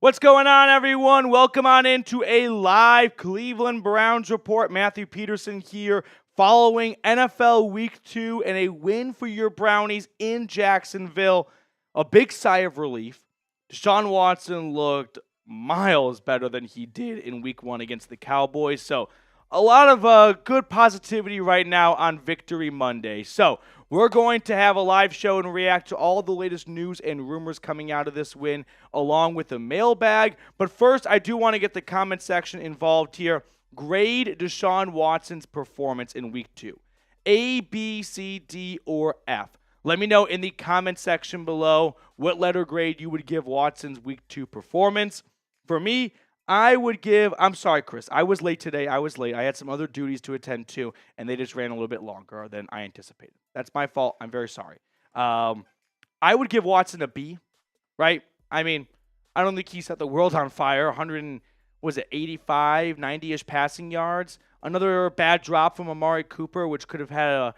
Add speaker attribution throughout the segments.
Speaker 1: What's going on, everyone? Welcome on into a live Cleveland Browns report. Matthew Peterson here following NFL Week 2 and a win for your Brownies in Jacksonville. A big sigh of relief. Deshaun Watson looked miles better than he did in Week 1 against the Cowboys. So a lot of good positivity right now on Victory Monday. So we're going to have a live show and react to all the latest news and rumors coming out of this win, along with the mailbag. But first, I do want to get the comment section involved here. Grade Deshaun Watson's performance in Week 2. A, B, C, D, or F. Let me know in the comment section below what letter grade you would give Watson's Week 2 performance. For me, I would give, I'm sorry, Chris, I was late today. I had some other duties to attend to, and they just ran a little bit longer than I anticipated. That's my fault. I'm very sorry. I would give Watson a B, right? I mean, I don't think he set the world on fire. 85, 90-ish passing yards. Another bad drop from Amari Cooper, which could have had a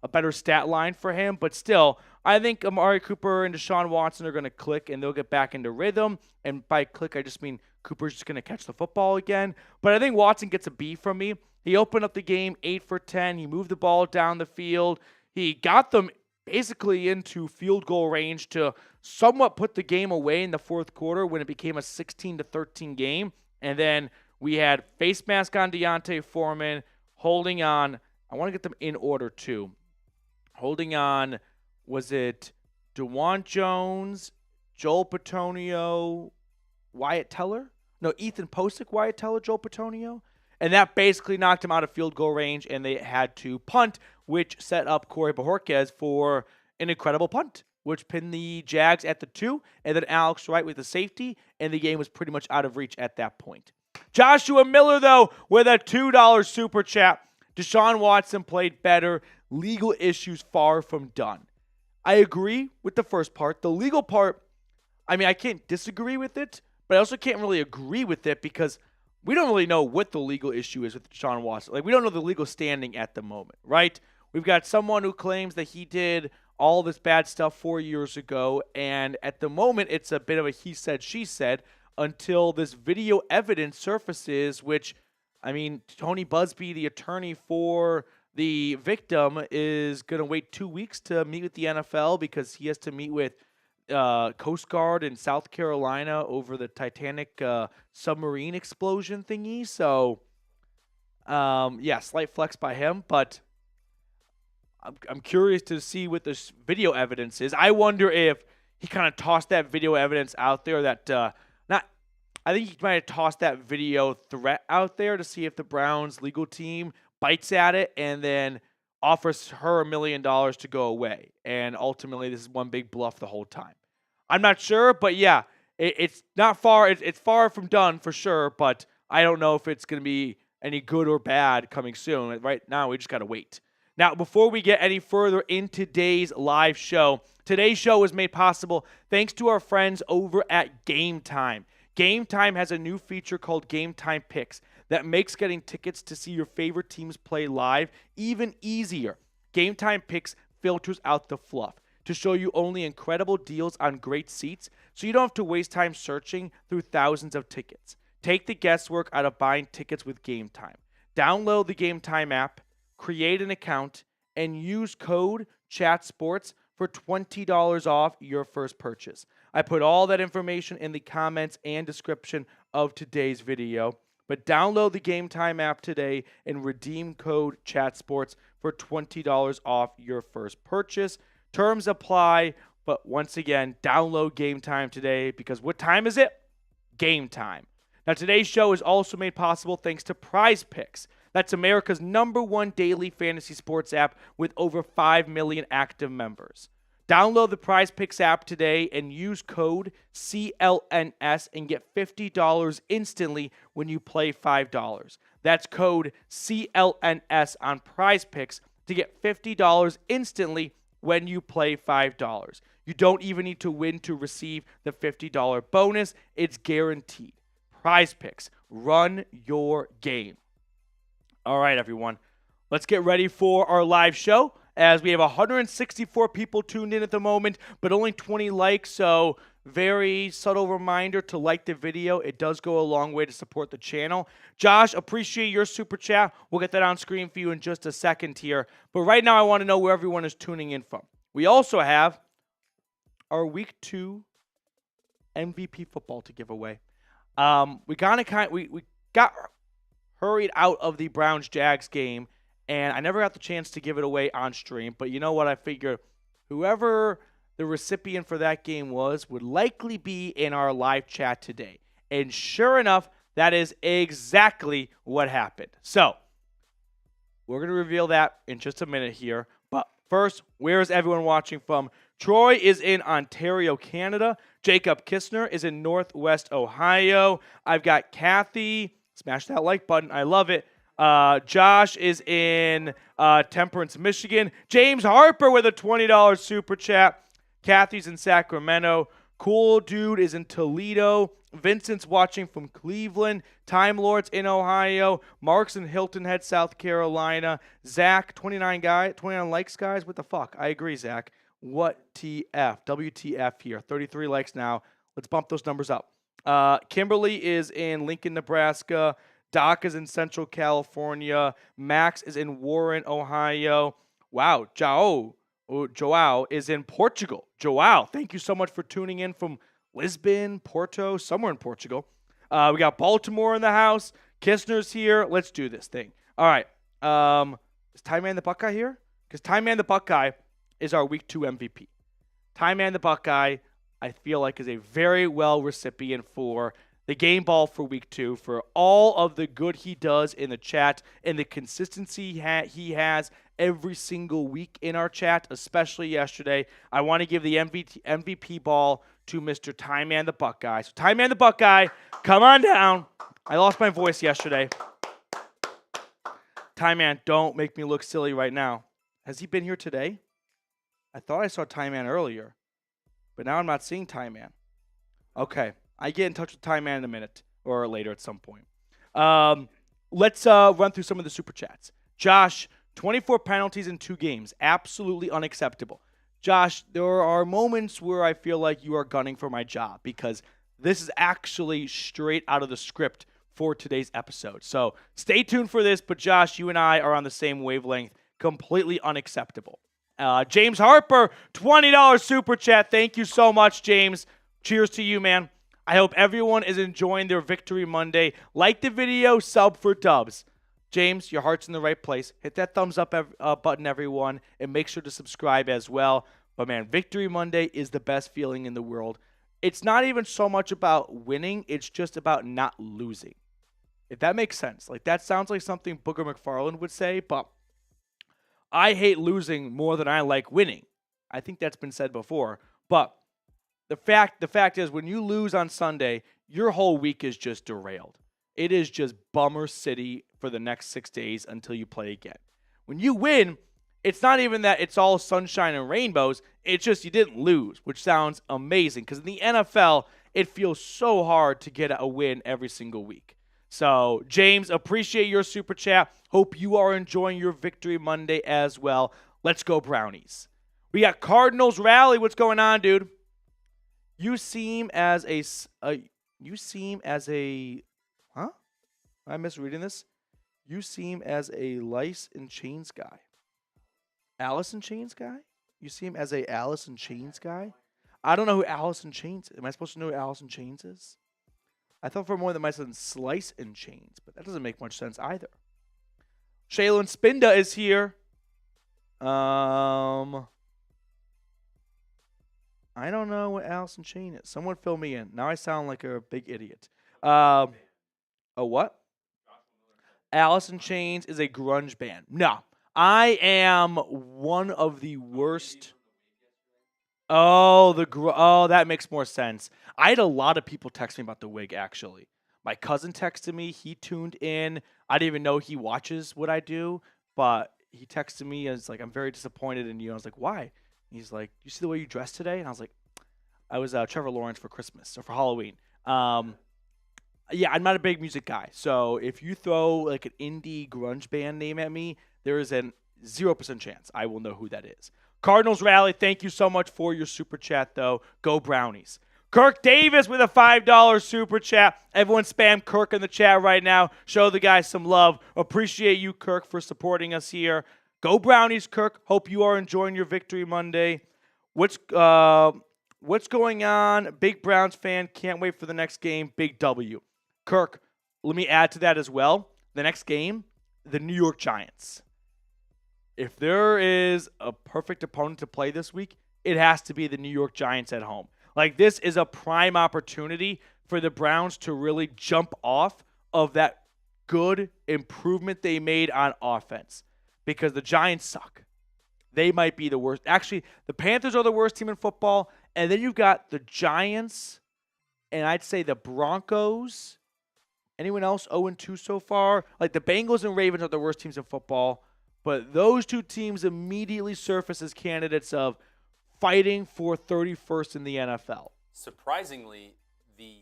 Speaker 1: better stat line for him. But still, I think Amari Cooper and Deshaun Watson are going to click, and they'll get back into rhythm. And by click, I just mean Cooper's just going to catch the football again. But I think Watson gets a B from me. He opened up the game 8 for 10. He moved the ball down the field. He got them basically into field goal range to somewhat put the game away in the fourth quarter when it became a 16-13 game. And then we had face mask on Deontay Foreman, holding on. I want to get them in order too. Holding on, was it Jowon Jones, Joel Petonio, Wyatt Teller? No, Ethan Posick, Wyatt Teller, Joel Petonio. And that basically knocked him out of field goal range, and they had to punt, which set up Corey Bojorquez for an incredible punt, which pinned the Jags at the 2, and then Alex Wright with the safety, and the game was pretty much out of reach at that point. Joshua Miller, though, with a $2 super chat. Deshaun Watson played better. Legal issues far from done. I agree with the first part. The legal part, I mean, I can't disagree with it, but I also can't really agree with it because we don't really know what the legal issue is with Deshaun Watson. Like, we don't know the legal standing at the moment, right? We've got someone who claims that he did all this bad stuff 4 years ago, and at the moment, it's a bit of a he said, she said, until this video evidence surfaces, which, I mean, Tony Busby, the attorney for the victim, is going to wait 2 weeks to meet with the NFL because he has to meet with Coast Guard in South Carolina over the Titanic submarine explosion thingy. So, yeah, slight flex by him, but I'm curious to see what this video evidence is. I wonder if he kind of tossed that video evidence out there that I think he might have tossed that video threat out there to see if the Browns legal team bites at it and then offers her $1 million to go away. And ultimately, this is one big bluff the whole time. I'm not sure, but yeah, it's not far. It's far from done for sure, but I don't know if it's going to be any good or bad coming soon. Right now, we just got to wait. Now, before we get any further in today's live show, today's show was made possible thanks to our friends over at Game Time. Game Time has a new feature called Game Time Picks that makes getting tickets to see your favorite teams play live even easier. Game Time Picks filters out the fluff to show you only incredible deals on great seats, so you don't have to waste time searching through thousands of tickets. Take the guesswork out of buying tickets with Game Time. Download the Game Time app, create an account, and use code CHATSPORTS for $20 off your first purchase. I put all that information in the comments and description of today's video. But download the Game Time app today and redeem code CHATSPORTS for $20 off your first purchase. Terms apply, but once again, download Game Time today because what time is it? Game time. Now, today's show is also made possible thanks to Prize Picks. That's America's #1 daily fantasy sports app with over 5 million active members. Download the Prize Picks app today and use code CLNS and get $50 instantly when you play $5. That's code CLNS on Prize Picks to get $50 instantly when you play $5. You don't even need to win to receive the $50 bonus. It's guaranteed. Prize Picks. Run your game. All right, everyone. Let's get ready for our live show. as we have 164 people tuned in at the moment, but only 20 likes. So very subtle reminder to like the video. It does go a long way to support the channel. Josh, appreciate your super chat. We'll get that on screen for you in just a second here. But right now I want to know where everyone is tuning in from. We also have our Week 2 MVP football to give away. We got hurried out of the Browns-Jags game, and I never got the chance to give it away on stream. But you know what? I figure whoever the recipient for that game would likely be in our live chat today. And sure enough, that is exactly what happened. So we're going to reveal that in just a minute here. But first, where is everyone watching from? Troy is in Ontario, Canada. Jacob Kistner is in Northwest Ohio. I've got Kathy. Smash that like button. I love it. Josh is in Temperance, Michigan. James Harper with a $20 super chat. Kathy's in Sacramento. Cool Dude is in Toledo. Vincent's watching from Cleveland. Time Lord's in Ohio. Mark's in Hilton Head, South Carolina. Zach, 29 likes, guys. What the fuck? I agree, Zach. What TF? WTF here. 33 likes now. Let's bump those numbers up. Kimberly is in Lincoln, Nebraska. Doc is in Central California. Max is in Warren, Ohio. Wow. Joao is in Portugal. Joao, thank you so much for tuning in from Lisbon, Porto, somewhere in Portugal. We got Baltimore in the house. Kistner's here. Let's do this thing. All right. Is Ty Man the Buckeye here? Because Ty Man the Buckeye is our Week 2 MVP. Ty Man the Buckeye, I feel like, is a very well recipient for the game ball for Week 2, for all of the good he does in the chat and the consistency he has every single week in our chat, especially yesterday. I want to give the MVP ball to Mr. Ty Man the Buckeye. So Ty Man the Buckeye, come on down. I lost my voice yesterday. Ty Man, don't make me look silly right now. Has he been here today? I thought I saw Ty Man earlier, but now I'm not seeing Ty Man. Okay, I get in touch with Ty Man in a minute or later at some point. Let's run through some of the super chats. Josh, 24 penalties in 2 games. Absolutely unacceptable. Josh, there are moments where I feel like you are gunning for my job because this is actually straight out of the script for today's episode. So stay tuned for this, but Josh, you and I are on the same wavelength. Completely unacceptable. James Harper, $20 super chat. Thank you so much, James. Cheers to you, man. I hope everyone is enjoying their Victory Monday. Like the video, sub for dubs. James, your heart's in the right place. Hit that thumbs up button, everyone, and make sure to subscribe as well. But, man, Victory Monday is the best feeling in the world. It's not even so much about winning. It's just about not losing. If that makes sense. Like, that sounds like something Booger McFarland would say, but I hate losing more than I like winning. I think that's been said before. But the fact is, when you lose on Sunday, your whole week is just derailed. It is just bummer city for the next 6 days until you play again. When you win, it's not even that it's all sunshine and rainbows. It's just you didn't lose, which sounds amazing. Because in the NFL, it feels so hard to get a win every single week. So, James, appreciate your super chat. Hope you are enjoying your Victory Monday as well. Let's go, Brownies. We got Cardinals Rally. What's going on, dude? You seem as a huh? Am I misreading this? You seem as a lice in chains guy. Alice in Chains guy? You seem as a Alice in Chains guy? I don't know who Alice in Chains is. Am I supposed to know who Alice in Chains is? I thought for more than my son Slice in Chains, but that doesn't make much sense either. Shaylin Spinda is here. I don't know what Alice in Chains is. Someone fill me in. Now I sound like a big idiot. A what? Alice in Chains is a grunge band. No. I am one of the worst. Oh, that makes more sense. I had a lot of people text me about the wig, actually. My cousin texted me. He tuned in. I didn't even know he watches what I do, but he texted me and was like, I'm very disappointed in you. I was like, why? He's like, you see the way you dressed today? And I was like, I was Trevor Lawrence for Christmas or for Halloween. Yeah, I'm not a big music guy. So if you throw like an indie grunge band name at me, there is a 0% chance I will know who that is. Cardinals Rally, thank you so much for your super chat, though. Go Brownies. Kirk Davis with a $5 super chat. Everyone spam Kirk in the chat right now. Show the guy some love. Appreciate you, Kirk, for supporting us here. Go Brownies, Kirk. Hope you are enjoying your Victory Monday. What's going on? Big Browns fan. Can't wait for the next game. Big W. Kirk, let me add to that as well. The next game, the New York Giants. If there is a perfect opponent to play this week, it has to be the New York Giants at home. Like, this is a prime opportunity for the Browns to really jump off of that good improvement they made on offense, because the Giants suck. They might be the worst. Actually, the Panthers are the worst team in football, and then you've got the Giants, and I'd say the Broncos. Anyone else 0-2 so far? Like, the Bengals and Ravens are the worst teams in football, but those two teams immediately surface as candidates of fighting for 31st in the NFL.
Speaker 2: Surprisingly, the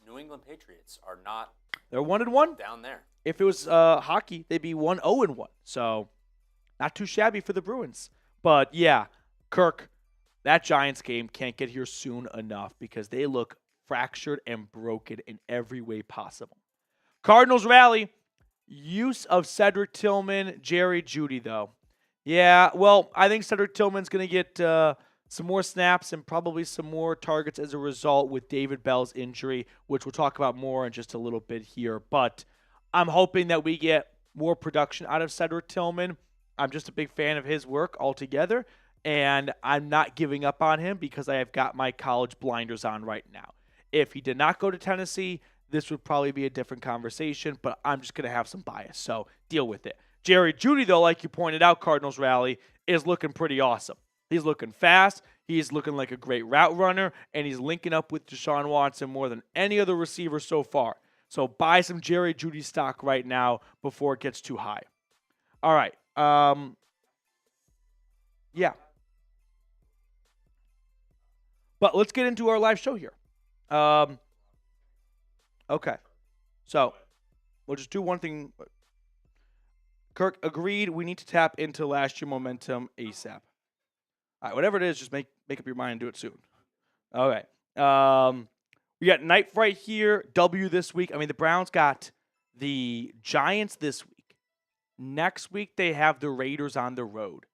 Speaker 2: New England Patriots are not.
Speaker 1: They're 1-1
Speaker 2: down there.
Speaker 1: If it was hockey, they'd be 1-0-1. So, not too shabby for the Bruins. But yeah, Kirk, that Giants game can't get here soon enough because they look fractured and broken in every way possible. Cardinals Rally. Use of Cedric Tillman, Jerry Jeudy, though. Yeah, well, I think Cedric Tillman's going to get some more snaps and probably some more targets as a result with David Bell's injury, which we'll talk about more in just a little bit here. But I'm hoping that we get more production out of Cedric Tillman. I'm just a big fan of his work altogether, and I'm not giving up on him because I have got my college blinders on right now. If he did not go to Tennessee, this would probably be a different conversation, but I'm just going to have some bias, so deal with it. Jerry Jeudy, though, like you pointed out, Cardinals Rally, is looking pretty awesome. He's looking fast. He's looking like a great route runner, and he's linking up with Deshaun Watson more than any other receiver so far. So buy some Jerry Jeudy stock right now before it gets too high. All right. Yeah. But let's get into our live show here. Okay. So we'll just do one thing. Kirk agreed. We need to tap into last year momentum ASAP. All right, whatever it is, just make up your mind and do it soon. All right. We got Night Fright here. W this week. I mean, the Browns got the Giants this week. Next week, they have the Raiders on the road.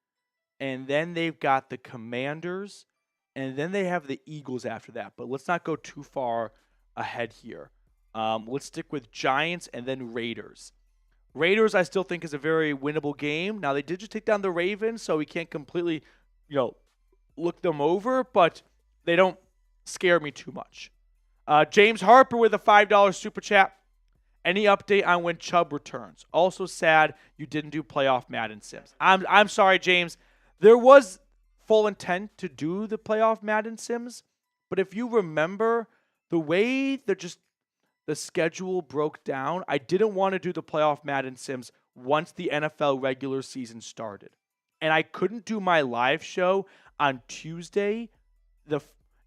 Speaker 1: And then they've got the Commanders. And then they have the Eagles after that. But let's not go too far ahead here. Let's stick with Giants and then Raiders. Raiders, I still think, is a very winnable game. Now, they did just take down the Ravens, so we can't completely, look them over, but they don't scare me too much. James Harper with a $5 super chat. Any update on when Chubb returns? Also sad you didn't do playoff Madden Sims. I'm sorry, James. There was full intent to do the playoff Madden Sims, but if you remember, the way the schedule broke down, I didn't want to do the playoff Madden Sims once the NFL regular season started. And I couldn't do my live show on Tuesday.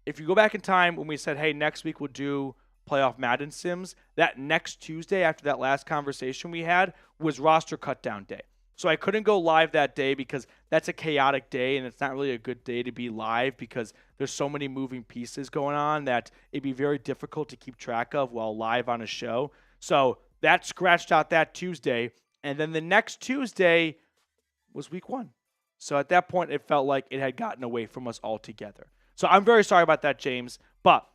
Speaker 1: If you go back in time when we said, hey, next week we'll do playoff Madden Sims, that next Tuesday after that last conversation we had was roster cutdown day. So I couldn't go live that day because that's a chaotic day and it's not really a good day to be live because there's so many moving pieces going on that it'd be very difficult to keep track of while live on a show. So that scratched out that Tuesday. And then the next Tuesday was week 1. So at that point, it felt like it had gotten away from us altogether. So I'm very sorry about that, James. But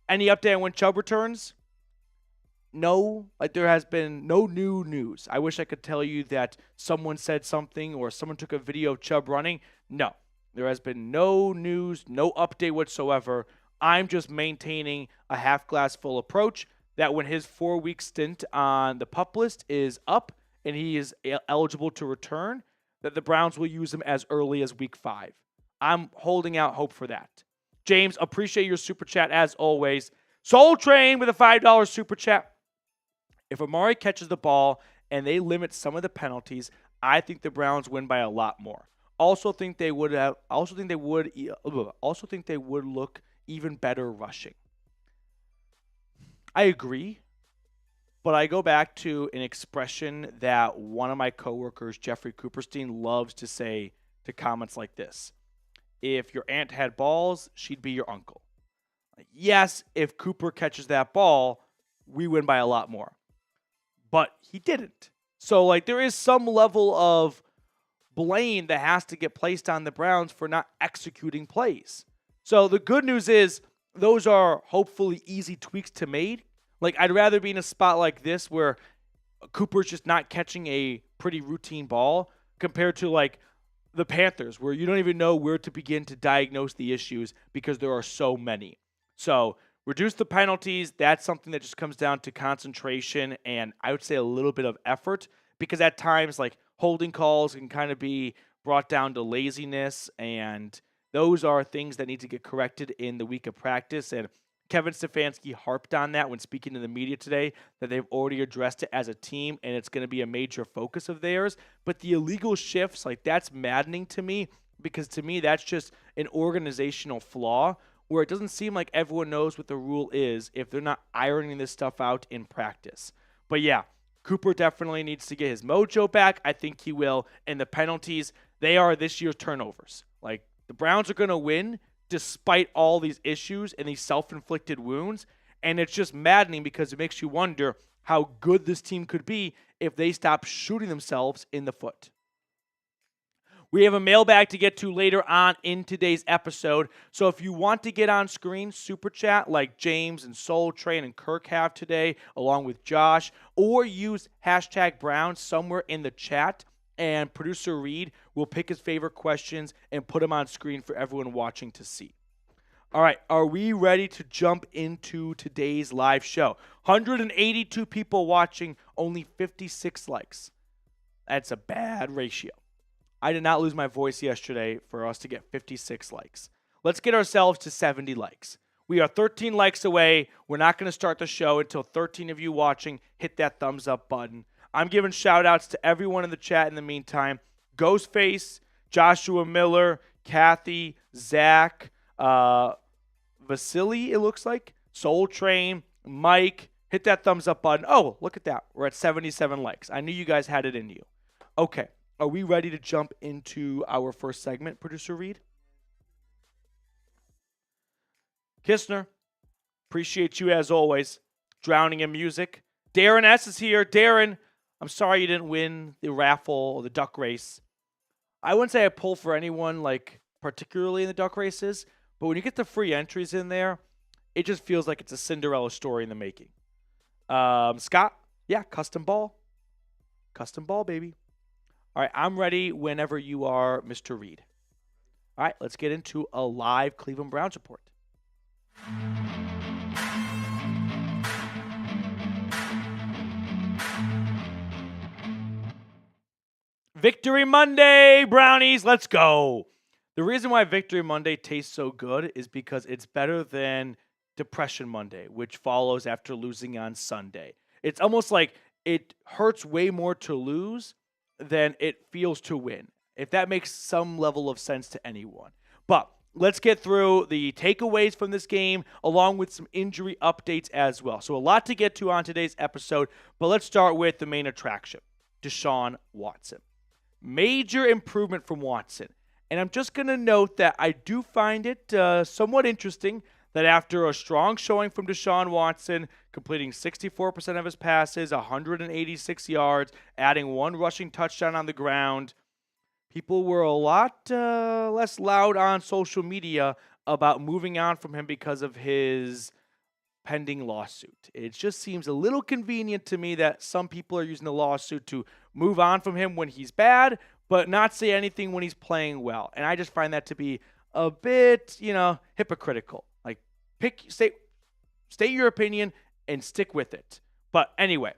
Speaker 1: any update on when Chubb returns? No, there has been no new news. I wish I could tell you that someone said something or someone took a video of Chubb running. No, there has been no news, no update whatsoever. I'm just maintaining a half glass full approach that when his 4-week stint on the PUP list is up and he is eligible to return, that the Browns will use him as early as week 5. I'm holding out hope for that. James, appreciate your super chat as always. Soul Train with a $5 super chat. If Amari catches the ball and they limit some of the penalties, I think the Browns win by a lot more. Also think they would look even better rushing. I agree, But I go back to an expression that one of my coworkers, Jeffrey Cooperstein, loves to say to comments like this. If your aunt had balls, she'd be your uncle. Yes, if Cooper catches that ball, we win by a lot more. But he didn't. So, there is some level of blame that has to get placed on the Browns for not executing plays. So, the good news is those are hopefully easy tweaks to make. I'd rather be in a spot like this where Cooper's just not catching a pretty routine ball compared to, the Panthers, where you don't even know where to begin to diagnose the issues because there are so many. So, reduce the penalties. That's something that just comes down to concentration and I would say a little bit of effort because at times, holding calls can kind of be brought down to laziness, and those are things that need to get corrected in the week of practice. And Kevin Stefanski harped on that when speaking to the media today, that they've already addressed it as a team, and it's going to be a major focus of theirs. But the illegal shifts, that's maddening to me because to me, that's just an organizational flaw where it doesn't seem like everyone knows what the rule is if they're not ironing this stuff out in practice. But yeah, Cooper definitely needs to get his mojo back. I think he will. And the penalties, they are this year's turnovers. The Browns are going to win despite all these issues and these self-inflicted wounds. And it's just maddening because it makes you wonder how good this team could be if they stop shooting themselves in the foot. We have a mailbag to get to later on in today's episode. So if you want to get on screen, super chat like James and Soul Train and Kirk have today, along with Josh, or use hashtag Browns somewhere in the chat, and producer Reed will pick his favorite questions and put them on screen for everyone watching to see. All right, are we ready to jump into today's live show? 182 people watching, only 56 likes. That's a bad ratio. I did not lose my voice yesterday for us to get 56 likes. Let's get ourselves to 70 likes. We are 13 likes away. We're not going to start the show until 13 of you watching hit that thumbs up button. I'm giving shout-outs to everyone in the chat in the meantime. Ghostface, Joshua Miller, Kathy, Zach, Vasily, it looks like, Soul Train, Mike. Hit that thumbs up button. Oh, look at that. We're at 77 likes. I knew you guys had it in you. Okay. Are we ready to jump into our first segment, Producer Reed? Kistner, appreciate you as always. Drowning in music. Darren S. is here. Darren, I'm sorry you didn't win the raffle or the duck race. I wouldn't say I pull for anyone, particularly in the duck races, but when you get the free entries in there, it just feels like it's a Cinderella story in the making. Scott, yeah, custom ball. Custom ball, baby. All right, I'm ready whenever you are, Mr. Reed. All right, let's get into a live Cleveland Browns report. Victory Monday, Brownies, let's go. The reason why Victory Monday tastes so good is because it's better than Depression Monday, which follows after losing on Sunday. It's almost like it hurts way more to lose than it feels to win, if that makes some level of sense to anyone. But let's get through the takeaways from this game, along with some injury updates as well. So a lot to get to on today's episode, but let's start with the main attraction, Deshaun Watson. Major improvement from Watson. And I'm just going to note that I do find it somewhat interesting that after a strong showing from Deshaun Watson, completing 64% of his passes, 186 yards, adding one rushing touchdown on the ground, people were a lot less loud on social media about moving on from him because of his pending lawsuit. It just seems a little convenient to me that some people are using the lawsuit to move on from him when he's bad, but not say anything when he's playing well. And I just find that to be a bit, hypocritical. State your opinion and stick with it. But anyway,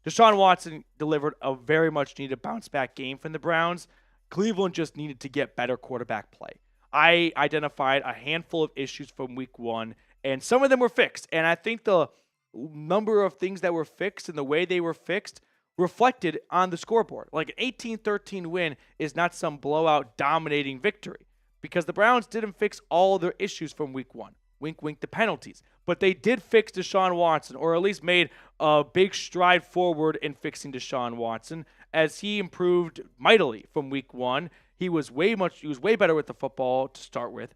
Speaker 1: Deshaun Watson delivered a very much needed bounce back game from the Browns. Cleveland just needed to get better quarterback play. I identified a handful of issues from week one, and some of them were fixed. And I think the number of things that were fixed and the way they were fixed reflected on the scoreboard. Like an 18-13 win is not some blowout dominating victory because the Browns didn't fix all their issues from week one. Wink, wink, the penalties. But they did fix Deshaun Watson, or at least made a big stride forward in fixing Deshaun Watson as he improved mightily from week 1. He was way better with the football to start with.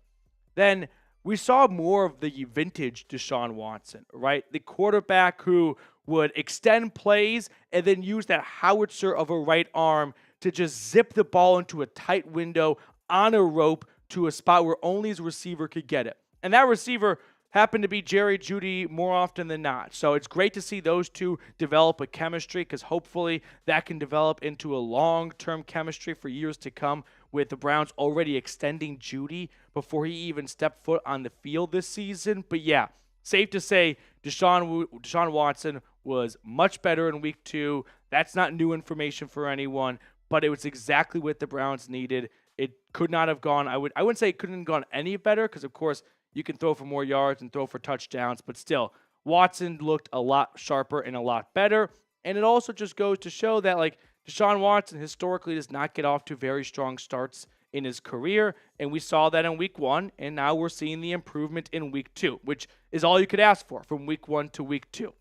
Speaker 1: Then we saw more of the vintage Deshaun Watson, right? The quarterback who would extend plays and then use that howitzer of a right arm to just zip the ball into a tight window on a rope to a spot where only his receiver could get it. And that receiver happened to be Jeudy more often than not. So it's great to see those two develop a chemistry because hopefully that can develop into a long-term chemistry for years to come with the Browns already extending Jeudy before he even stepped foot on the field this season. But yeah, safe to say Deshaun Watson was much better in week 2. That's not new information for anyone, but it was exactly what the Browns needed. It could not have gone, I wouldn't say it couldn't have gone any better because, of course, you can throw for more yards and throw for touchdowns, but still, Watson looked a lot sharper and a lot better. And it also just goes to show that, like, Deshaun Watson historically does not get off to very strong starts in his career, and we saw that in week 1, and now we're seeing the improvement in week 2, which is all you could ask for from week 1 to week 2.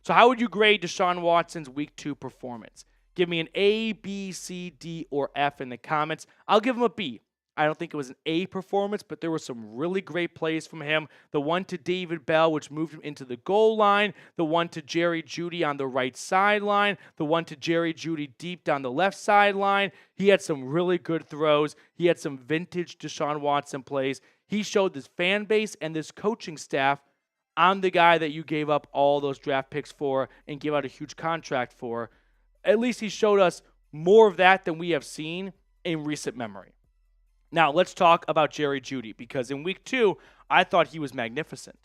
Speaker 1: So how would you grade Deshaun Watson's week 2 performance? Give me an A, B, C, D, or F in the comments. I'll give him a B. I don't think it was an A performance, but there were some really great plays from him. The one to David Bell, which moved him into the goal line. The one to Jerry Jeudy on the right sideline. The one to Jerry Jeudy deep down the left sideline. He had some really good throws. He had some vintage Deshaun Watson plays. He showed this fan base and this coaching staff, I'm the guy that you gave up all those draft picks for and gave out a huge contract for. At least he showed us more of that than we have seen in recent memory. Now, let's talk about Jerry Jeudy, because in week 2, I thought he was magnificent.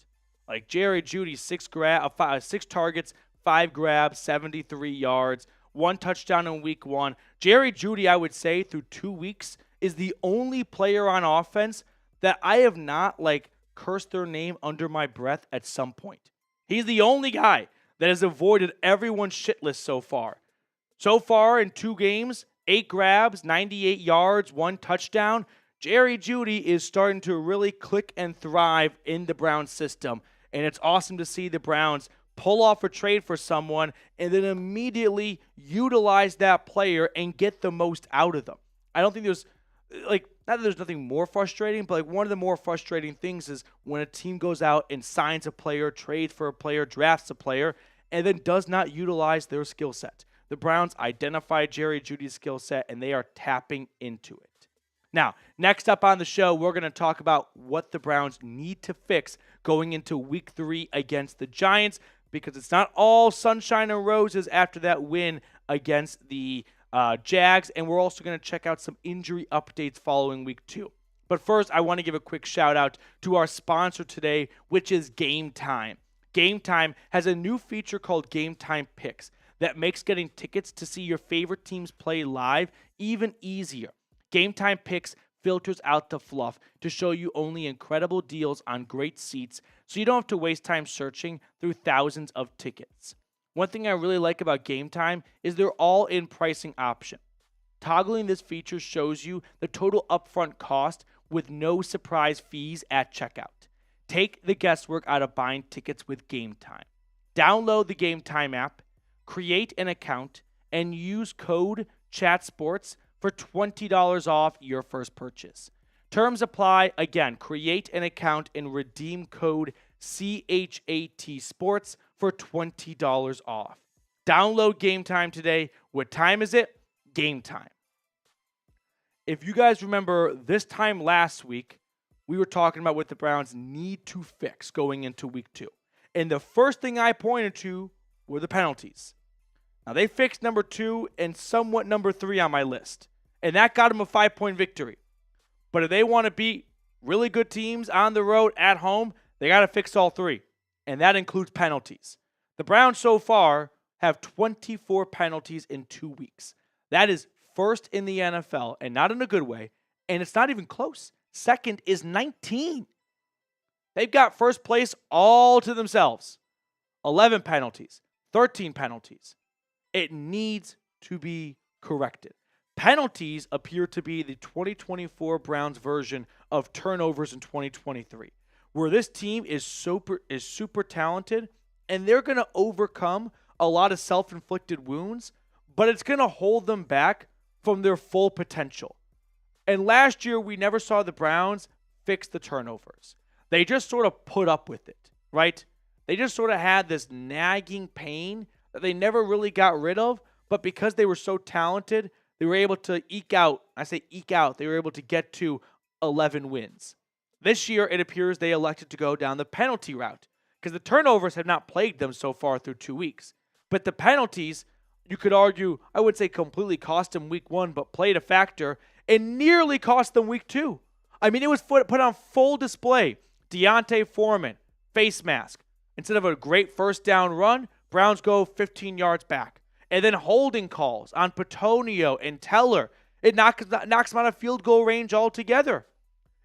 Speaker 1: Like, Jerry Jeudy, 6 targets, 5 grabs, 73 yards, 1 touchdown in week 1. Jerry Jeudy, I would say, through 2 weeks, is the only player on offense that I have not, cursed their name under my breath at some point. He's the only guy that has avoided everyone's shit list so far. So far in 2 games, 8 grabs, 98 yards, 1 touchdown. Jerry Jeudy is starting to really click and thrive in the Browns system. And it's awesome to see the Browns pull off a trade for someone and then immediately utilize that player and get the most out of them. I don't think there's, not that there's nothing more frustrating, but one of the more frustrating things is when a team goes out and signs a player, trades for a player, drafts a player, and then does not utilize their skill set. The Browns identified Jerry Jeudy's skill set, and they are tapping into it. Now, next up on the show, we're going to talk about what the Browns need to fix going into week 3 against the Giants, because it's not all sunshine and roses after that win against the Jags, and we're also going to check out some injury updates following week 2. But first, I want to give a quick shout out to our sponsor today, which is Game Time. Game Time has a new feature called Game Time Picks that makes getting tickets to see your favorite teams play live even easier. Game Time Picks filters out the fluff to show you only incredible deals on great seats, so you don't have to waste time searching through thousands of tickets. One thing I really like about Game Time is their all-in pricing option. Toggling this feature shows you the total upfront cost with no surprise fees at checkout. Take the guesswork out of buying tickets with Game Time. Download the Game Time app, create an account, and use code CHATSPORTS for $20 off your first purchase. Terms apply. Again, create an account and redeem code CHAT Sports for $20 off. Download Game Time today. What time is it? Game time. If you guys remember this time last week, we were talking about what the Browns need to fix going into week 2. And the first thing I pointed to were the penalties. Now, they fixed number 2 and somewhat number 3 on my list. And that got them a 5-point victory. But if they want to beat really good teams on the road, at home, they got to fix all 3. And that includes penalties. The Browns so far have 24 penalties in 2 weeks. That is first in the NFL, and not in a good way. And it's not even close. Second is 19. They've got first place all to themselves. 11 penalties, 13 penalties. It needs to be corrected. Penalties appear to be the 2024 Browns version of turnovers in 2023, where this team is super talented, and they're going to overcome a lot of self-inflicted wounds, but it's going to hold them back from their full potential. And last year, we never saw the Browns fix the turnovers. They just sort of put up with it, right? They just sort of had this nagging pain that they never really got rid of, but because they were so talented, they were able to eke out, they were able to get to 11 wins. This year, it appears they elected to go down the penalty route because the turnovers have not plagued them so far through 2 weeks. But the penalties, you could argue, I would say completely cost them week 1, but played a factor and nearly cost them week 2. I mean, it was put on full display. Deontay Foreman, face mask. Instead of a great first down run, Browns go 15 yards back. And then holding calls on Petonio and Teller. It knocks them out of field goal range altogether.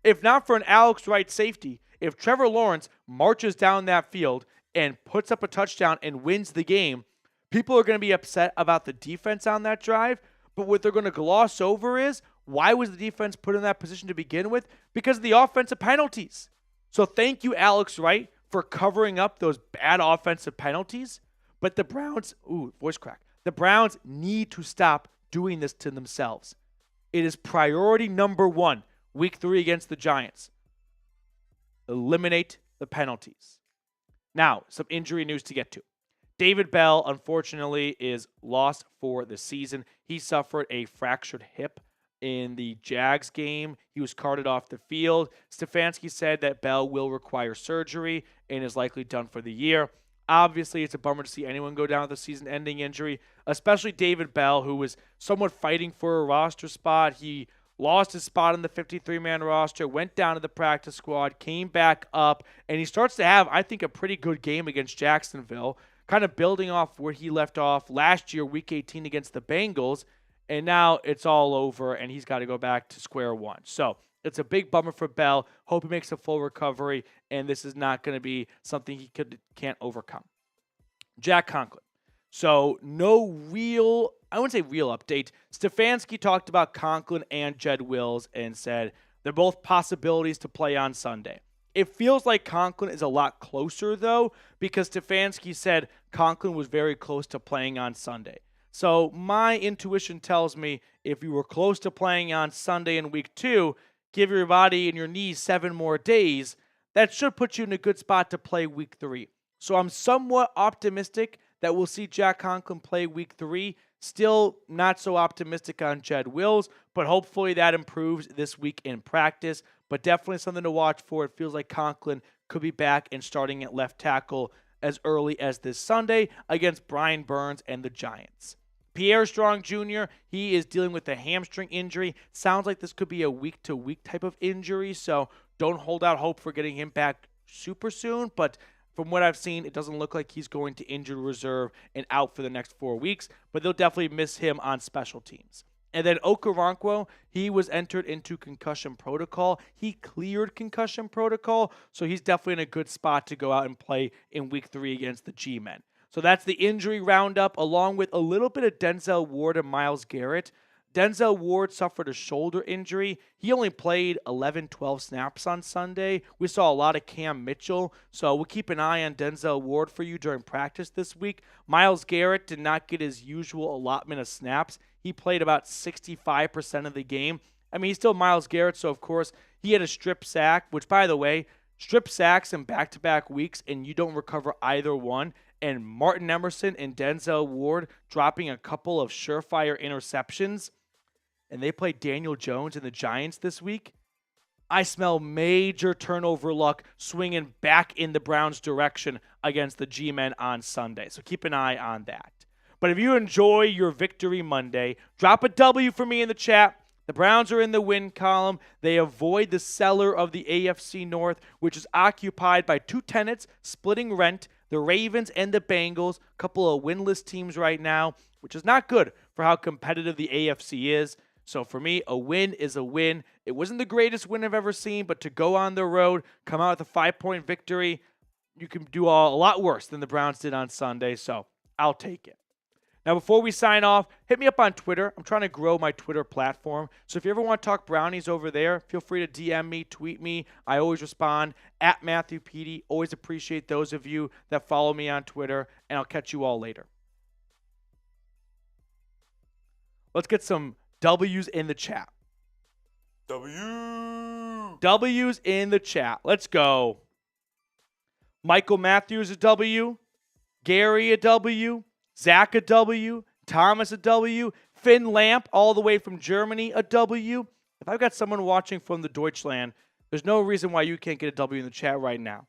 Speaker 1: If not for an Alex Wright safety, if Trevor Lawrence marches down that field and puts up a touchdown and wins the game, people are going to be upset about the defense on that drive. But what they're going to gloss over is, why was the defense put in that position to begin with? Because of the offensive penalties. So thank you, Alex Wright, for covering up those bad offensive penalties. But the Browns, voice crack. The Browns need to stop doing this to themselves. It is priority number 1, week 3 against the Giants. Eliminate the penalties. Now, some injury news to get to. David Bell, unfortunately, is lost for the season. He suffered a fractured hip in the Jags game. He was carted off the field. Stefanski said that Bell will require surgery and is likely done for the year. Obviously, it's a bummer to see anyone go down with a season-ending injury, especially David Bell, who was somewhat fighting for a roster spot. He lost his spot on the 53-man roster, went down to the practice squad, came back up, and he starts to have, I think, a pretty good game against Jacksonville, kind of building off where he left off last year, Week 18 against the Bengals, and now it's all over, and he's got to go back to square one. So it's a big bummer for Bell. Hope he makes a full recovery, and this is not going to be something he can't overcome. Jack Conklin. So no real, I wouldn't say real update. Stefanski talked about Conklin and Jed Wills and said they're both possibilities to play on Sunday. It feels like Conklin is a lot closer, though, because Stefanski said Conklin was very close to playing on Sunday. So my intuition tells me if you were close to playing on Sunday in week 2, give your body and your knees 7 more days, that should put you in a good spot to play week 3. So I'm somewhat optimistic that we'll see Jack Conklin play week 3. Still not so optimistic on Jed Wills, but hopefully that improves this week in practice. But definitely something to watch for. It feels like Conklin could be back and starting at left tackle as early as this Sunday against Brian Burns and the Giants. Pierre Strong Jr., he is dealing with a hamstring injury. Sounds like this could be a week-to-week type of injury, so don't hold out hope for getting him back super soon. But from what I've seen, it doesn't look like he's going to injured reserve and out for the next 4 weeks, but they'll definitely miss him on special teams. And then Okoronkwo, he was entered into concussion protocol. He cleared concussion protocol, so he's definitely in a good spot to go out and play in week 3 against the G-Men. So that's the injury roundup, along with a little bit of Denzel Ward and Myles Garrett. Denzel Ward suffered a shoulder injury. He only played 11-12 snaps on Sunday. We saw a lot of Cam Mitchell, so we'll keep an eye on Denzel Ward for you during practice this week. Myles Garrett did not get his usual allotment of snaps. He played about 65% of the game. I mean, he's still Myles Garrett, so of course he had a strip sack, which, by the way, strip sacks in back-to-back weeks, and you don't recover either one. And Martin Emerson and Denzel Ward dropping a couple of surefire interceptions, and they play Daniel Jones and the Giants this week. I smell major turnover luck swinging back in the Browns' direction against the G-Men on Sunday. So keep an eye on that. But if you enjoy your Victory Monday, drop a W for me in the chat. The Browns are in the win column. They avoid the cellar of the AFC North, which is occupied by 2 tenants splitting rent, the Ravens and the Bengals, a couple of winless teams right now, which is not good for how competitive the AFC is. So for me, a win is a win. It wasn't the greatest win I've ever seen, but to go on the road, come out with a 5-point victory, you can do a lot worse than the Browns did on Sunday, so I'll take it. Now, before we sign off, hit me up on Twitter. I'm trying to grow my Twitter platform. So if you ever want to talk brownies over there, feel free to DM me, tweet me. I always respond at Matthew Petey. Always appreciate those of you that follow me on Twitter, and I'll catch you all later. Let's get some W's in the chat. W's in the chat. Let's go. Michael Matthews a W. Gary a W. Zach a W. Thomas a W. Finn Lamp all the way from Germany a W. If I've got someone watching from the Deutschland, there's no reason why you can't get a W in the chat right now.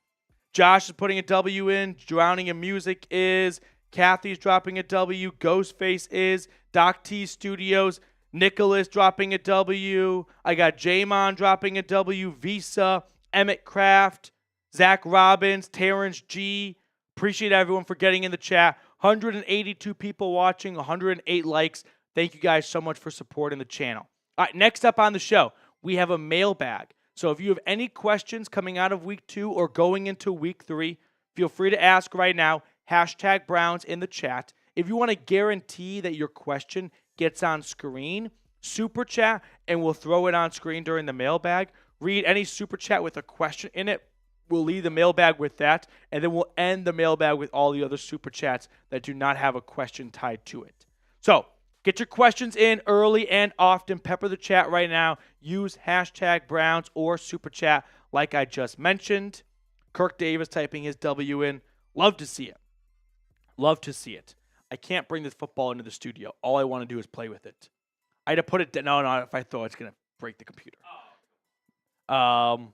Speaker 1: Josh is putting a W in. Drowning in Music is. Kathy's dropping a W. Ghostface is. Doc T Studios. Nicholas dropping a W. I got Jamon dropping a W. Visa. Emmett Kraft. Zach Robbins. Terrence G. Appreciate everyone for getting in the chat. 182 people watching. 108 likes. Thank you guys so much for supporting the channel. All right, next up on the show, we have a mailbag. So if you have any questions coming out of week 2 or going into week 3, feel free to ask right now. Hashtag Browns in the chat. If you want to guarantee that your question gets on screen, super chat, and we'll throw it on screen during the mailbag. Read any super chat with a question in it. We'll leave the mailbag with that, and then we'll end the mailbag with all the other super chats that do not have a question tied to it. So get your questions in early and often. Pepper the chat right now. Use hashtag Browns or super chat like I just mentioned. Kirk Davis typing his W in. Love to see it. Love to see it. I can't bring this football into the studio. All I want to do is play with it. I had to put it down. No, if I throw it, it's going to break the computer. All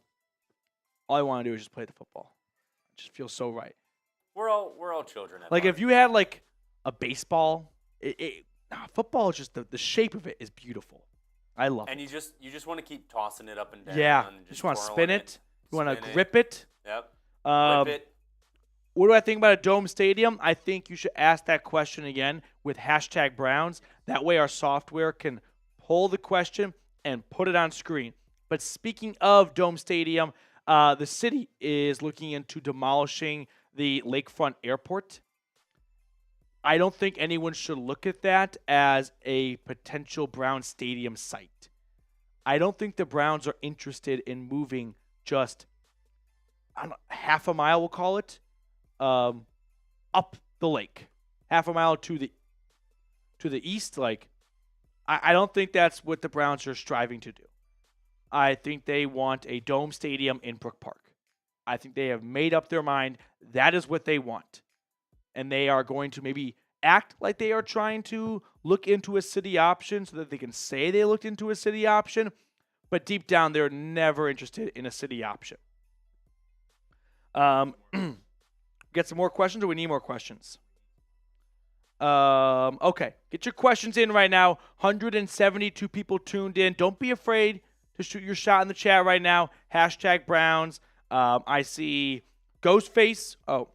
Speaker 1: I want to do is just play the football. It just feels so right.
Speaker 2: We're all children. At
Speaker 1: Like
Speaker 2: heart.
Speaker 1: if you had like a baseball, football is just the shape of it is beautiful. I love
Speaker 2: and
Speaker 1: it.
Speaker 2: you just want to keep tossing it up and down.
Speaker 1: Yeah,
Speaker 2: and
Speaker 1: you just want to
Speaker 2: twirling
Speaker 1: spin it. You want to
Speaker 2: spin
Speaker 1: grip it.
Speaker 2: Yep.
Speaker 1: Um,
Speaker 2: Grip it.
Speaker 1: What do I think about a dome stadium? I think you should ask that question again with hashtag Browns. That way our software can pull the question and put it on screen. But speaking of dome stadium, the city is looking into demolishing the lakefront airport. I don't think anyone should look at that as a potential Browns stadium site. I don't think the Browns are interested in moving just half a mile, we'll call it, up the lake, half a mile to the east. Like, I don't think that's what the Browns are striving to do. I think they want a dome stadium in Brook Park. I think they have made up their mind that is what they want, and they are going to maybe act like they are trying to look into a city option so that they can say they looked into a city option, but deep down they're never interested in a city option. Get some more questions, or we need more questions? Okay. Get your questions in right now. 172 people tuned in. Don't be afraid to shoot your shot in the chat right now. Hashtag Browns. I see Ghostface. Oh.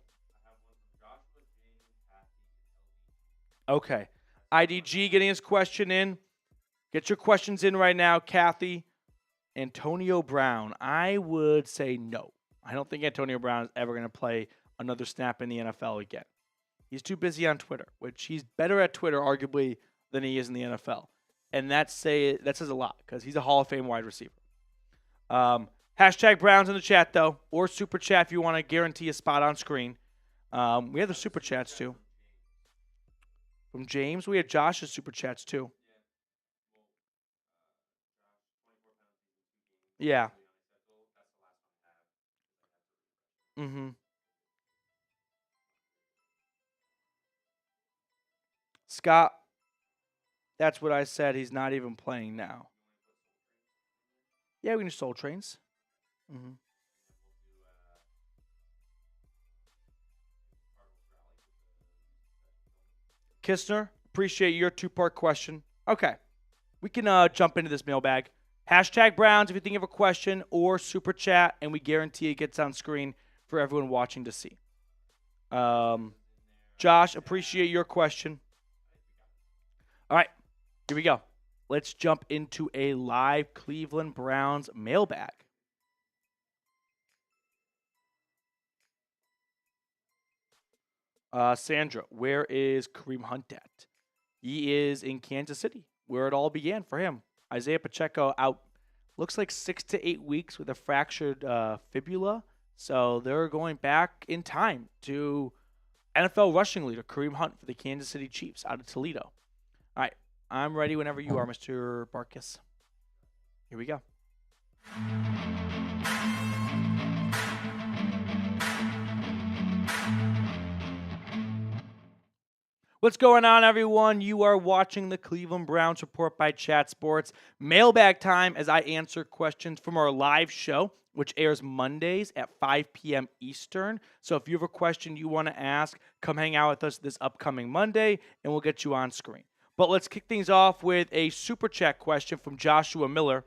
Speaker 1: Okay. IDG getting his question in. Get your questions in right now, Kathy. Antonio Brown. I would say no. I don't think Antonio Brown is ever going to play another snap in the NFL again. He's too busy on Twitter, which he's better at Twitter, arguably, than he is in the NFL. And that says a lot because he's a Hall of Fame wide receiver. Hashtag Browns in the chat, though, or super chat if you want to guarantee a spot on screen. We have the super chats, too. From James, we had Josh's super chats, too. Yeah. Mm-hmm. Scott, that's what I said. He's not even playing now. Yeah, we can do Soul Trains. Mm-hmm. Kistner, appreciate your two-part question. Okay. We can jump into this mailbag. Hashtag Browns if you think of a question, or super chat, and we guarantee it gets on screen for everyone watching to see. Josh, appreciate your question. All right, here we go. Let's jump into a live Cleveland Browns mailbag. Sandra, where is Kareem Hunt at? He is in Kansas City, where it all began for him. Isaiah Pacheco out, looks like 6 to 8 weeks with a fractured fibula. So they're going back in time to NFL rushing leader Kareem Hunt for the Kansas City Chiefs out of Toledo. All right, I'm ready whenever you are, Mr. Barkis. Here we go. What's going on, everyone? You are watching the Cleveland Browns Report by Chat Sports. Mailbag time as I answer questions from our live show, which airs Mondays at 5 p.m. Eastern. So if you have a question you want to ask, come hang out with us this upcoming Monday, and we'll get you on screen. But let's kick things off with a Super Chat question from Joshua Miller.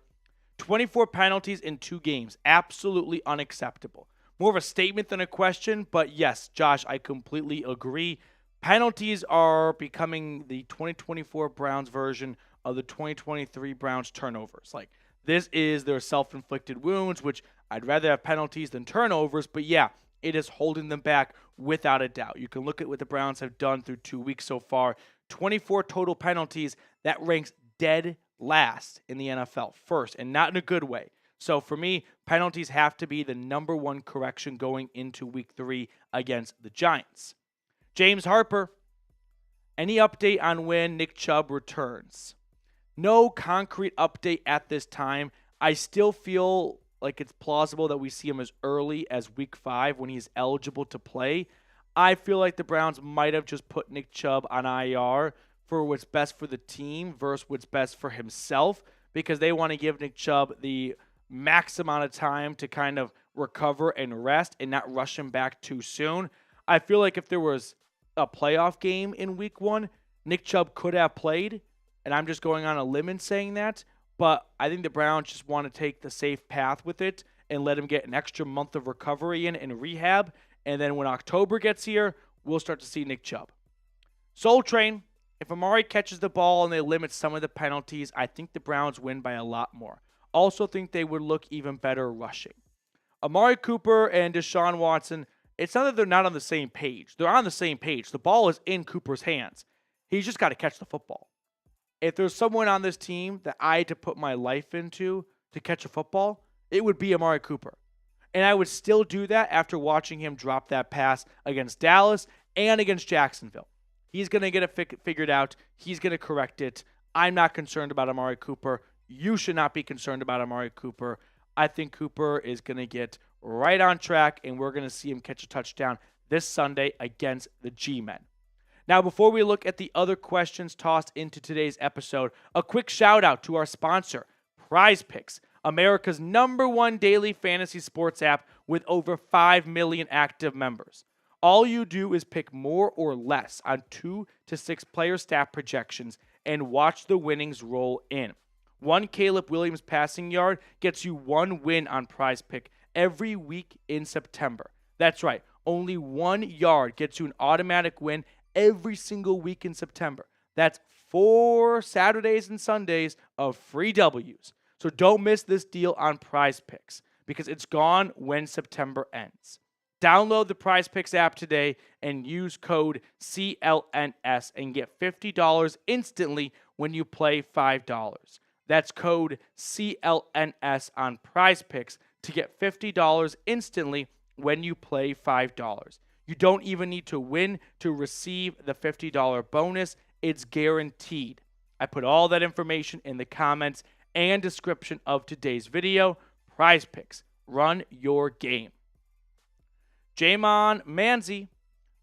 Speaker 1: 24 penalties in 2 games. Absolutely unacceptable. More of a statement than a question, but yes, Josh, I completely agree. Penalties are becoming the 2024 Browns version of the 2023 Browns turnovers. Like, this is their self-inflicted wounds, which I'd rather have penalties than turnovers, but yeah, it is holding them back without a doubt. You can look at what the Browns have done through 2 weeks so far. 24 total penalties. That ranks dead last in the NFL, first, and not in a good way. So for me, penalties have to be the number one correction going into week 3 against the Giants. James Harper, any update on when Nick Chubb returns? No concrete update at this time. I still feel like it's plausible that we see him as early as week 5 when he's eligible to play. I feel like the Browns might have just put Nick Chubb on IR for what's best for the team versus what's best for himself, because they want to give Nick Chubb the max amount of time to kind of recover and rest and not rush him back too soon. I feel like if there was a playoff game in week 1, Nick Chubb could have played, and I'm just going on a limb in saying that, but I think the Browns just want to take the safe path with it and let him get an extra month of recovery in and rehab, and then when October gets here, we'll start to see Nick Chubb. Soul Train, if Amari catches the ball and they limit some of the penalties, I think the Browns win by a lot more. Also think they would look even better rushing. Amari Cooper and Deshaun Watson, it's not that they're not on the same page. They're on the same page. The ball is in Cooper's hands. He's just got to catch the football. If there's someone on this team that I had to put my life into to catch a football, it would be Amari Cooper. And I would still do that after watching him drop that pass against Dallas and against Jacksonville. He's going to get it figured out. He's going to correct it. I'm not concerned about Amari Cooper. You should not be concerned about Amari Cooper. I think Cooper is going to get right on track, and we're going to see him catch a touchdown this Sunday against the G-Men. Now, before we look at the other questions tossed into today's episode, a quick shout-out to our sponsor, Prize Picks, America's #1 daily fantasy sports app with over 5 million active members. All you do is pick more or less on 2 to 6 player stat projections and watch the winnings roll in. 1 Caleb Williams passing yard gets you 1 win on Prize Pick every week in September. That's right, only 1 yard gets you an automatic win every single week in September. That's 4 Saturdays and Sundays of free W's. So don't miss this deal on Prize Picks because it's gone when September ends. Download the Prize Picks app today and use code CLNS and get $50 instantly when you play $5. That's code CLNS on Prize Picks to get $50 instantly when you play $5. You don't even need to win to receive the $50 bonus. It's guaranteed. I put all that information in the comments and description of today's video. Prize Picks. Run your game. Jowon Manzi,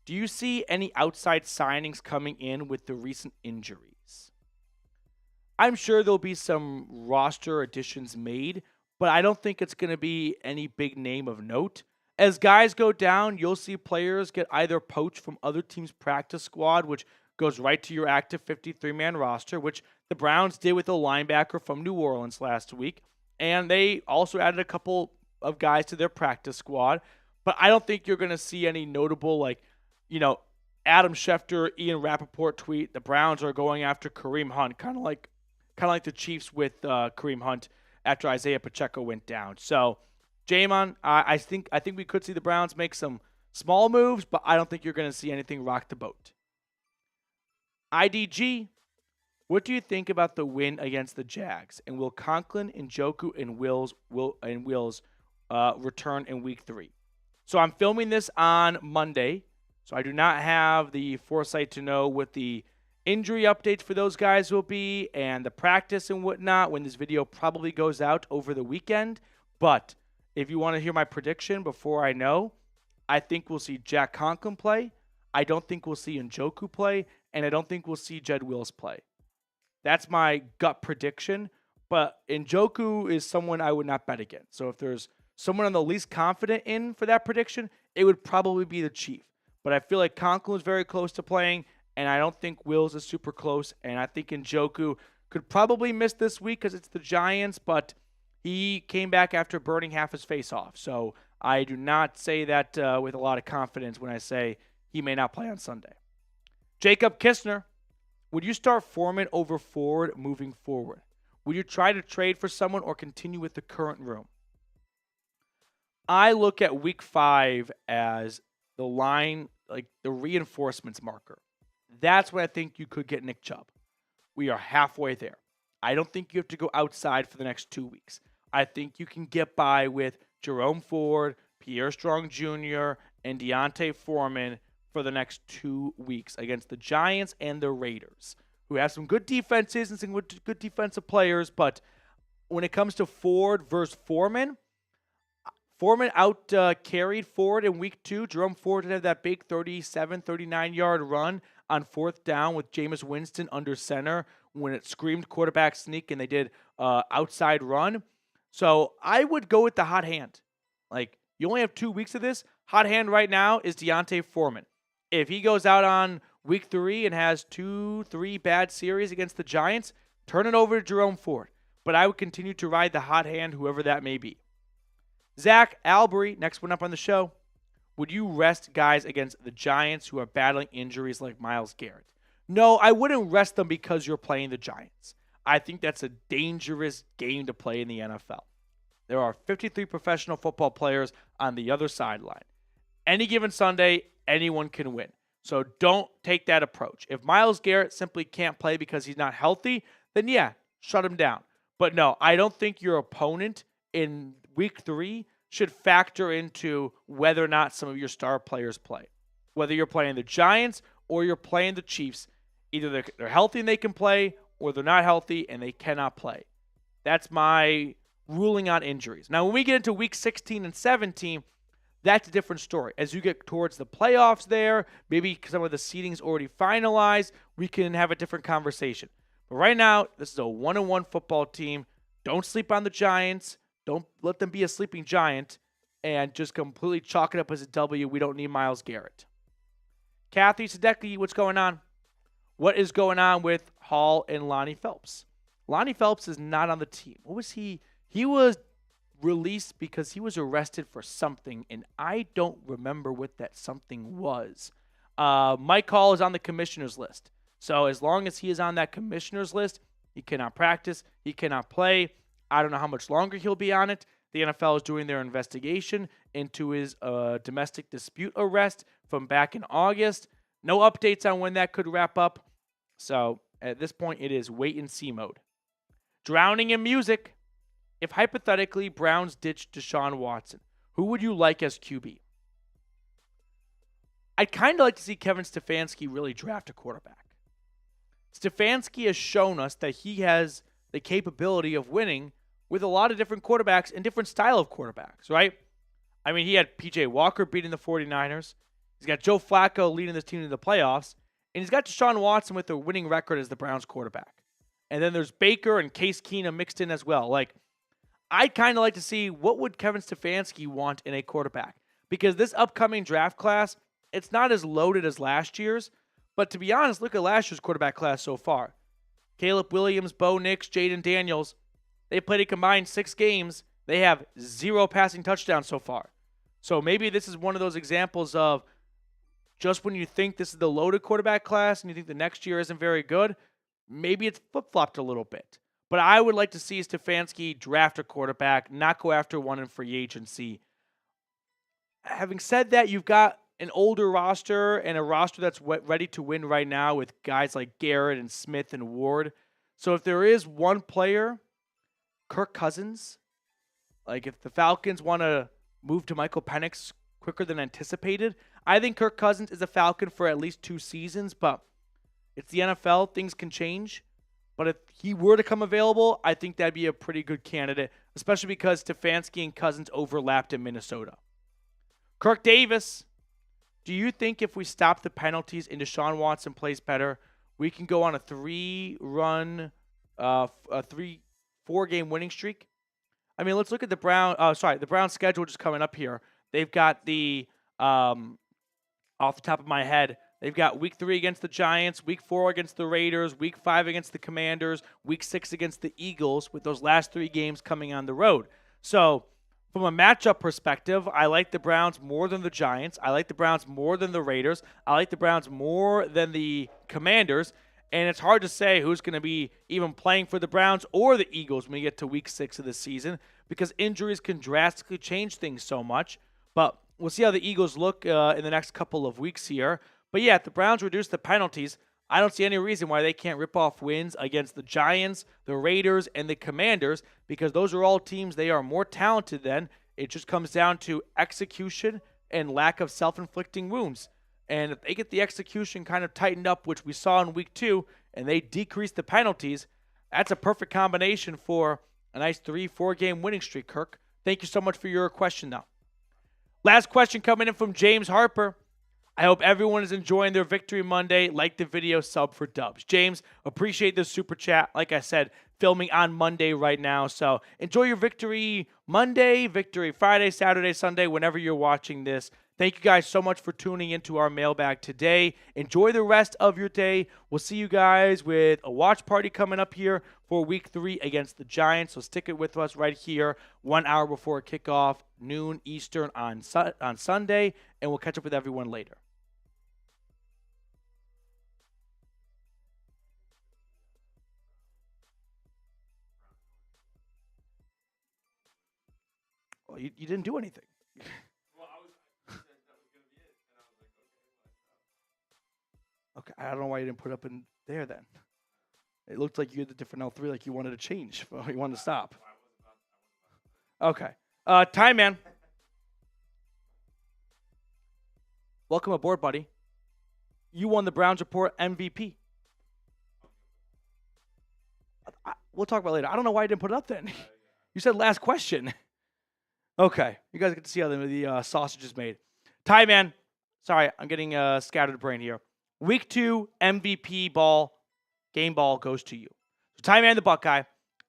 Speaker 1: do you see any outside signings coming in with the recent injuries? I'm sure there'll be some roster additions made, but I don't think it's going to be any big name of note. As guys go down, you'll see players get either poached from other teams' practice squad, which goes right to your active 53-man roster, which the Browns did with a linebacker from New Orleans last week. And they also added a couple of guys to their practice squad. But I don't think you're going to see any notable, Adam Schefter, Ian Rappaport tweet, the Browns are going after Kareem Hunt, kind of like the Chiefs with Kareem Hunt after Isaiah Pacheco went down. So, Jowon, I think we could see the Browns make some small moves, but I don't think you're going to see anything rock the boat. IDG, what do you think about the win against the Jags? And will Conklin, Njoku, and Wills return in Week 3? So I'm filming this on Monday, so I do not have the foresight to know what the injury updates for those guys will be and the practice and whatnot when this video probably goes out over the weekend. But if you want to hear my prediction before I know, I think we'll see Jack Conklin play. I don't think we'll see Njoku play. And I don't think we'll see Jed Wills play. That's my gut prediction. But Njoku is someone I would not bet against. So if there's someone I'm the least confident in for that prediction, it would probably be the Chief. But I feel like Conklin is very close to playing, and I don't think Wills is super close. And I think Njoku could probably miss this week because it's the Giants, but he came back after burning half his face off. So I do not say that with a lot of confidence when I say he may not play on Sunday. Jacob Kistner, would you start Foreman over Ford moving forward? Would you try to trade for someone or continue with the current room? I look at week 5 as the line, like the reinforcements marker. That's when I think you could get Nick Chubb. We are halfway there. I don't think you have to go outside for the next 2 weeks. I think you can get by with Jerome Ford, Pierre Strong Jr., and Deontay Foreman for the next 2 weeks against the Giants and the Raiders, who have some good defenses and some good defensive players. But when it comes to Ford versus Foreman, Foreman carried Ford in week 2. Jerome Ford did have that big 37, 39-yard run on 4th down with Jameis Winston under center when it screamed quarterback sneak and they did outside run. So I would go with the hot hand. Like, you only have 2 weeks of this. Hot hand right now is Deontay Foreman. If he goes out on week 3 and has 2-3 bad series against the Giants, turn it over to Jerome Ford. But I would continue to ride the hot hand, whoever that may be. Zach Albury, next one up on the show. Would you rest guys against the Giants who are battling injuries like Myles Garrett? No, I wouldn't rest them because you're playing the Giants. I think that's a dangerous game to play in the NFL. There are 53 professional football players on the other sideline. Any given Sunday, anyone can win. So don't take that approach. If Myles Garrett simply can't play because he's not healthy, then yeah, shut him down. But no, I don't think your opponent in week 3 should factor into whether or not some of your star players play. Whether you're playing the Giants or you're playing the Chiefs, either they're healthy and they can play, or they're not healthy and they cannot play. That's my ruling on injuries. Now, when we get into week 16 and 17, that's a different story. As you get towards the playoffs there, maybe some of the seeding's already finalized, we can have a different conversation. But right now, this is a 1-1 football team. Don't sleep on the Giants. Don't let them be a sleeping giant and just completely chalk it up as a W. We don't need Myles Garrett. Kathy Sadecki, what's going on? What is going on with Hall and Lonnie Phelps? Lonnie Phelps is not on the team. What was he? He was released because he was arrested for something, and I don't remember what that something was. Mike Hall is on the commissioner's list. So as long as he is on that commissioner's list, he cannot practice, he cannot play. I don't know how much longer he'll be on it. The NFL is doing their investigation into his domestic dispute arrest from back in August. No updates on when that could wrap up. So at this point, it is wait and see mode. Drowning in music. If hypothetically Browns ditched Deshaun Watson, who would you like as QB? I'd kind of like to see Kevin Stefanski really draft a quarterback. Stefanski has shown us that he has the capability of winning with a lot of different quarterbacks and different style of quarterbacks, right? I mean, he had P.J. Walker beating the 49ers. He's got Joe Flacco leading this team to the playoffs. And he's got Deshaun Watson with a winning record as the Browns quarterback. And then there's Baker and Case Keenum mixed in as well. Like, I'd kind of like to see what would Kevin Stefanski want in a quarterback. Because this upcoming draft class, it's not as loaded as last year's. But to be honest, look at last year's quarterback class so far. Caleb Williams, Bo Nix, Jaden Daniels. They played a combined 6 games. They have 0 passing touchdowns so far. So maybe this is one of those examples of just when you think this is the loaded quarterback class and you think the next year isn't very good, maybe it's flip-flopped a little bit. But I would like to see Stefanski draft a quarterback, not go after one in free agency. Having said that, you've got an older roster and a roster that's ready to win right now with guys like Garrett and Smith and Ward. So if there is one player, Kirk Cousins, like if the Falcons want to move to Michael Penix quicker than anticipated, I think Kirk Cousins is a Falcon for at least 2 seasons. But It's the NFL. Things can change. But if he were to come available, I think that'd be a pretty good candidate, especially because Stefanski and Cousins overlapped in Minnesota. Kirk Davis, do you think if we stop the penalties and Deshaun Watson plays better, we can go on a 4-game winning streak? I mean, let's look at the Browns schedule just coming up here. They've got off the top of my head, they've got week 3 against the Giants, week 4 against the Raiders, week 5 against the Commanders, week 6 against the Eagles, with those last 3 games coming on the road. So from a matchup perspective, I like the Browns more than the Giants. I like the Browns more than the Raiders. I like the Browns more than the Commanders. And it's hard to say who's going to be even playing for the Browns or the Eagles when we get to week 6 of the season, because injuries can drastically change things so much. But we'll see how the Eagles look in the next couple of weeks here. But yeah, if the Browns reduce the penalties, I don't see any reason why they can't rip off wins against the Giants, the Raiders, and the Commanders, because those are all teams they are more talented than. It just comes down to execution and lack of self-inflicting wounds. And if they get the execution kind of tightened up, which we saw in week 2, and they decrease the penalties, that's a perfect combination for a nice 3-4 game winning streak, Kirk. Thank you so much for your question, though. Last question coming in from James Harper. I hope everyone is enjoying their Victory Monday. Like the video, sub for dubs. James, appreciate this super chat. Like I said, filming on Monday right now. So enjoy your Victory Monday, Victory Friday, Saturday, Sunday, whenever you're watching this. Thank you guys so much for tuning into our mailbag today. Enjoy the rest of your day. We'll see you guys with a watch party coming up here for week 3 against the Giants. So stick it with us right here 1 hour before kickoff, noon Eastern on Sunday, and we'll catch up with everyone later. Well, you didn't do anything. Okay, I don't know why you didn't put it up in there then. It looked like you had the different L3, like you wanted to change. You wanted to stop. Okay. Time, man. Welcome aboard, buddy. You won the Browns Report MVP. We'll talk about it later. I don't know why you didn't put it up then. You said last question. Okay. You guys get to see how the sausage is made. Ty, man. Sorry, I'm getting scattered brain here. Week 2 MVP game ball goes to you. So Ty, man, the Buckeye,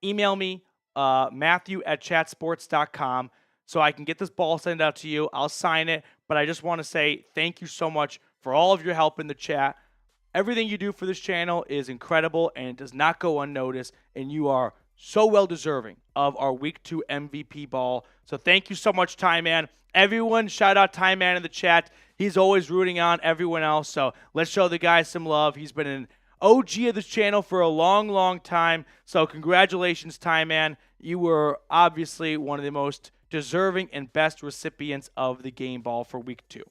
Speaker 1: email me, Matthew@chatsports.com, so I can get this ball sent out to you. I'll sign it, but I just want to say thank you so much for all of your help in the chat. Everything you do for this channel is incredible, and it does not go unnoticed, and you are so well deserving of our Week 2 MVP ball. So thank you so much, Ty Man. Everyone, shout out Ty Man in the chat. He's always rooting on everyone else, so let's show the guy some love. He's been an OG of this channel for a long, long time. So congratulations, Ty Man. You were obviously one of the most deserving and best recipients of the game ball for Week 2.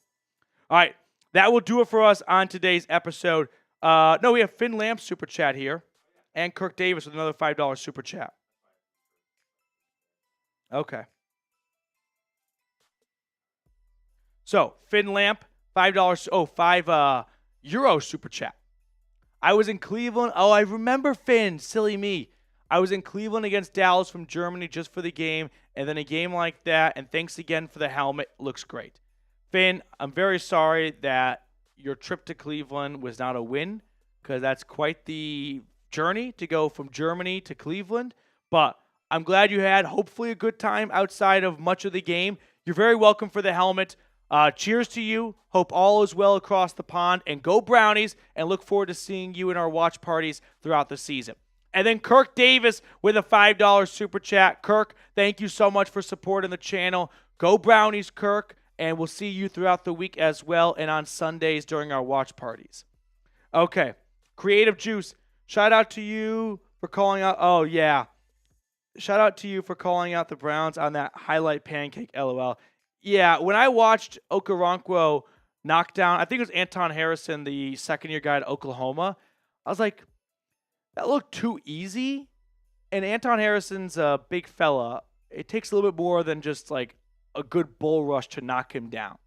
Speaker 1: All right, that will do it for us on today's episode. No, we have Finn Lamp super chat here, and Kirk Davis with another $5 super chat. Okay. So Finn Lamp, €5 super chat. I was in Cleveland. Oh, I remember Finn. Silly me. I was in Cleveland against Dallas from Germany just for the game, and then a game like that, and thanks again for the helmet. Looks great. Finn, I'm very sorry that your trip to Cleveland was not a win, because that's quite the journey to go from Germany to Cleveland, but I'm glad you had hopefully a good time outside of much of the game. You're very welcome for the helmet. Cheers to you. Hope all is well across the pond, and go Brownies, and look forward to seeing you in our watch parties throughout the season. And then Kirk Davis with a $5 super chat. Kirk, thank you so much for supporting the channel. Go Brownies, Kirk, and we'll see you throughout the week as well, and on Sundays during our watch parties. Okay, Creative Juice, shout out to you for calling out. Oh, yeah. Shout out to you for calling out the Browns on that highlight pancake, LOL. Yeah, when I watched Okoronkwo knock down, I think it was Anton Harrison, the second-year guy at Oklahoma, I was like, that looked too easy. And Anton Harrison's a big fella. It takes a little bit more than just like a good bull rush to knock him down.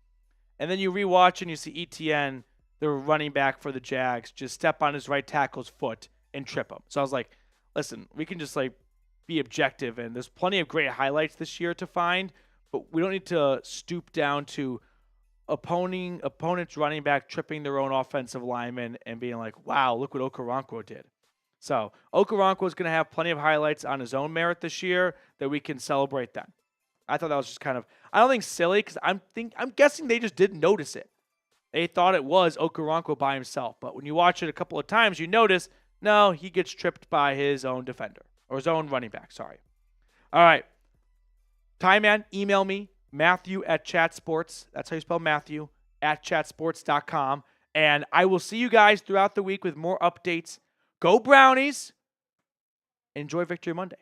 Speaker 1: And then you rewatch and you see ETN, the running back for the Jags just step on his right tackle's foot and trip him. So I was like, listen, we can just like be objective, and there's plenty of great highlights this year to find, but we don't need to stoop down to opponent's running back tripping their own offensive lineman and being like, wow, look what Okoronkwo did. So Okoronkwo is going to have plenty of highlights on his own merit this year that we can celebrate then. I thought that was just kind of, I don't think silly, because I'm guessing they just didn't notice it. They thought it was Okoronkwo by himself. But when you watch it a couple of times, you notice, no, he gets tripped by his own defender, or his own running back, sorry. All right. Time Man, email me, Matthew@chatsports. That's how you spell Matthew, @chatsports.com. And I will see you guys throughout the week with more updates. Go Brownies. Enjoy Victory Monday.